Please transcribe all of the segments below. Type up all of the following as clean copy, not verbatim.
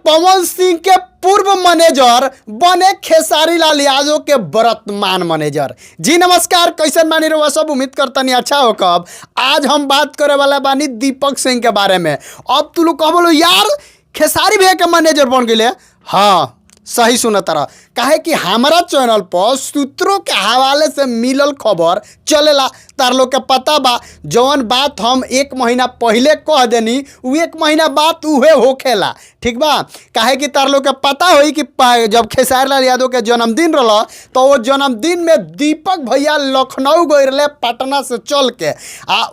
पवन सिंह के पूर्व मैनेजर बने खेसारी लाल यादव के वर्तमान मैनेजर। जी नमस्कार, कैसन बानी रहुआ सब? उम्मीद करतनी अच्छा हो। कब आज हम बात करे वाला बानी दीपक सिंह के बारे में। अब तू लोग कह बोलो यार खेसारी भैया के मैनेजर बन गए। हाँ सही सुना तारा, काहे कि हमारा चैनल पर सूत्रों के हवाले से मिलल खबर चलेला। तार लोग के पता बा जौन बात हम 1 महीना पहले कह देनी वो 1 महीना बाद उहे होखेला। ठीक बा, काहे कि तार लोग के पता होई कि जब खेसारी लाल यादव के जन्मदिन रहा तो वो जन्मदिन में दीपक भैया लखनऊ गए रहे पटना से चल के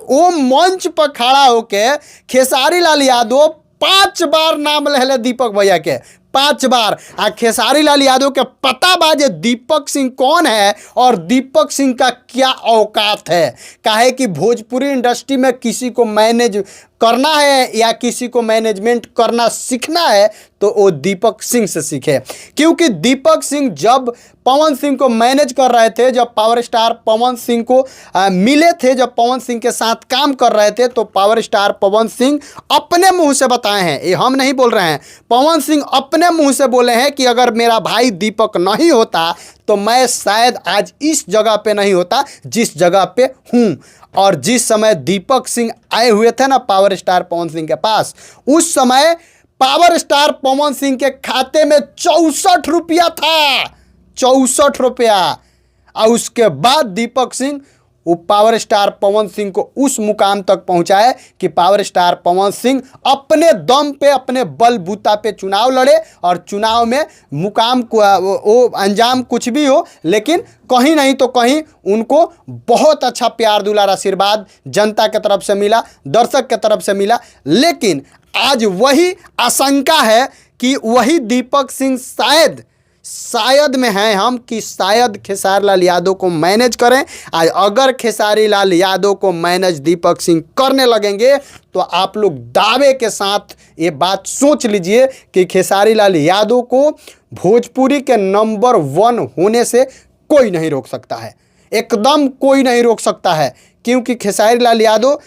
वो मंच पर खड़ा होके खेसारी लाल यादव 5 बार नाम ले दीपक भैया के 5 बार। खेसारी लाल यादव के पता बा जे दीपक सिंह कौन है और दीपक सिंह का क्या औकात है। काहे कि भोजपुरी इंडस्ट्री में किसी को मैनेज करना है या किसी को मैनेजमेंट करना सीखना है तो वो दीपक सिंह से सीखे। क्योंकि दीपक सिंह जब पवन सिंह को मैनेज कर रहे थे, जब पावर स्टार पवन सिंह को मिले थे, जब पवन सिंह के साथ काम कर रहे थे तो पावर स्टार पवन सिंह अपने मुंह से बताए हैं, ये हम नहीं बोल रहे हैं, पवन सिंह अपने मुंह से बोले हैं कि अगर मेरा भाई दीपक नहीं होता तो मैं शायद आज इस जगह पे नहीं होता जिस जगह पे हूँ। और जिस समय दीपक सिंह आए हुए थे ना पावर स्टार पवन सिंह के पास, उस समय पावर स्टार पवन सिंह के खाते में 64 रुपया था, 64 रुपया। और उसके बाद दीपक सिंह वो पावर स्टार पवन सिंह को उस मुकाम तक पहुंचाए कि पावर स्टार पवन सिंह अपने दम पे अपने बलबूता पे चुनाव लड़े और चुनाव में मुकाम को वो अंजाम कुछ भी हो लेकिन कहीं नहीं तो कहीं उनको बहुत अच्छा प्यार दुलार आशीर्वाद जनता के तरफ से मिला, दर्शक के तरफ से मिला। लेकिन आज वही आशंका है कि वही दीपक सिंह शायद में हैं हम कि शायद खेसारी लाल यादव को मैनेज करें। अगर खेसारी लाल यादव को मैनेज दीपक सिंह करने लगेंगे तो आप लोग दावे के साथ ये बात सोच लीजिए कि खेसारी लाल यादव को भोजपुरी के नंबर 1 होने से कोई नहीं रोक सकता है, एकदम कोई नहीं रोक सकता है। क्योंकि खेसारी लाल यादव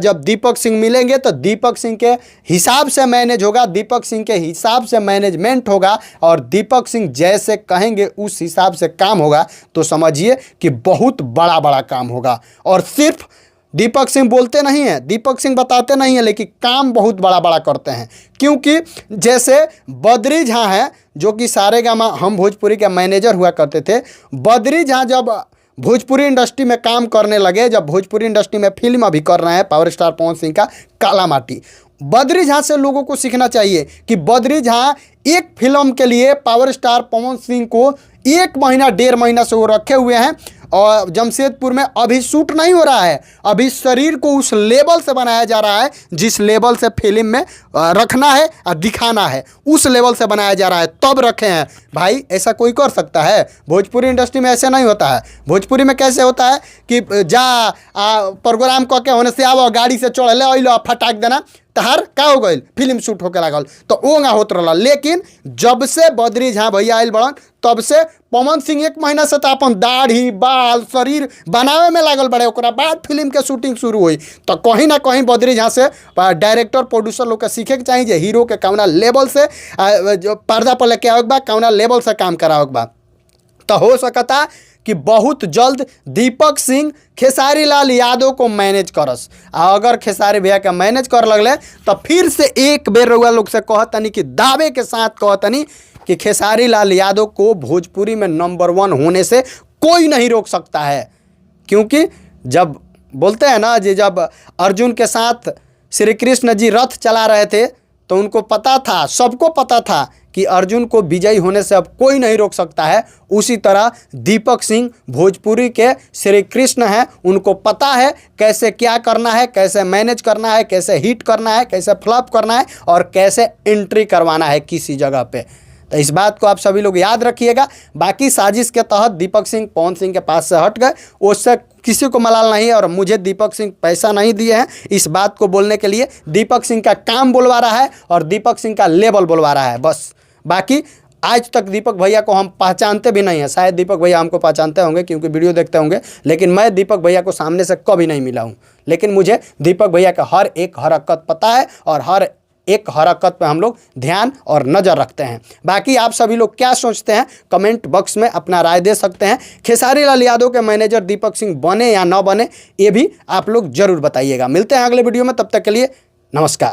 जब दीपक सिंह मिलेंगे तो दीपक सिंह के हिसाब से मैनेज होगा, दीपक सिंह के हिसाब से मैनेजमेंट होगा और दीपक सिंह जैसे कहेंगे उस हिसाब से काम होगा। तो समझिए कि बहुत बड़ा बड़ा काम होगा। और सिर्फ दीपक सिंह बोलते नहीं हैं, दीपक सिंह बताते नहीं हैं, लेकिन काम बहुत बड़ा बड़ा करते हैं। क्योंकि जैसे बद्री झा हैं जो कि सारेगामा हम भोजपुरी के मैनेजर हुआ करते थे, बद्री झा जब भोजपुरी इंडस्ट्री में काम करने लगे, जब भोजपुरी इंडस्ट्री में फिल्म अभी कर रहे हैं पावर स्टार पवन सिंह का काला माटी, बद्री झा से लोगों को सीखना चाहिए कि बद्री झा एक फिल्म के लिए पावर स्टार पवन सिंह को 1 महीना 1.5 महीना से वो रखे हुए हैं और जमशेदपुर में अभी शूट नहीं हो रहा है। अभी शरीर को उस लेवल से बनाया जा रहा है जिस लेवल से फिल्म में रखना है और दिखाना है, उस लेवल से बनाया जा रहा है, तब रखे हैं। भाई ऐसा कोई कर सकता है? भोजपुरी इंडस्ट्री में ऐसे नहीं होता है। भोजपुरी में कैसे होता है कि जा प्रोग्राम कह के होने से आओ गाड़ी से चढ़ ले अलो फटाक देना तहार का हो गई, फिल्म शूट होके लागल तो ओंगा होत रहा। लेकिन जब से बद्री झा भैया आयल बड़न तब से पवन सिंह 1 महीना से तो अपन दाढ़ी बाल शरीर बनावे में लागल बड़े, ओकरा बाद फिल्म के शूटिंग शुरू हुई। तो कहीं ना कहीं बद्री झा से डायरेक्टर प्रोड्यूसर लोग के सीखे के चाहिए हीरो के कौना लेवल से जो पर्दा पर लेके आवक बा, कौना लेवल से काम करावक बा। तो हो सकता कि बहुत जल्द दीपक सिंह खेसारी लाल यादव को मैनेज करस। अगर खेसारी भैया के मैनेज कर लगले तो फिर से एक बेर रउआ लोग से कहतनी कि दावे के साथ कहतनी कि खेसारी लाल यादव को भोजपुरी में नंबर 1 होने से कोई नहीं रोक सकता है। क्योंकि जब बोलते हैं ना जी, जब अर्जुन के साथ श्री कृष्ण जी रथ चला रहे थे तो उनको पता था, सबको पता था कि अर्जुन को विजयी होने से अब कोई नहीं रोक सकता है। उसी तरह दीपक सिंह भोजपुरी के श्री कृष्ण हैं, उनको पता है कैसे क्या करना है, कैसे मैनेज करना है, कैसे हिट करना है, कैसे फ्लॉप करना है और कैसे एंट्री करवाना है किसी जगह पे। तो इस बात को आप सभी लोग याद रखिएगा। बाकी साजिश के तहत दीपक सिंह पवन सिंह के पास से हट गए, उससे किसी को मलाल नहीं है और मुझे दीपक सिंह पैसा नहीं दिए हैं इस बात को बोलने के लिए। दीपक सिंह का काम बोलवा रहा है और दीपक सिंह का लेवल बोलवा रहा है बस। बाकी आज तक दीपक भैया को हम पहचानते भी नहीं हैं, शायद दीपक भैया हमको पहचानते होंगे क्योंकि वीडियो देखते होंगे, लेकिन मैं दीपक भैया को सामने से कभी नहीं मिला हूं। लेकिन मुझे दीपक भैया का हर एक हरकत पता है और हर एक हरकत पे हम लोग ध्यान और नज़र रखते हैं। बाकी आप सभी लोग क्या सोचते हैं कमेंट बॉक्स में अपना राय दे सकते हैं। खेसारी लाल यादव के मैनेजर दीपक सिंह बने या न बने ये भी आप लोग जरूर बताइएगा। मिलते हैं अगले वीडियो में, तब तक के लिए नमस्कार।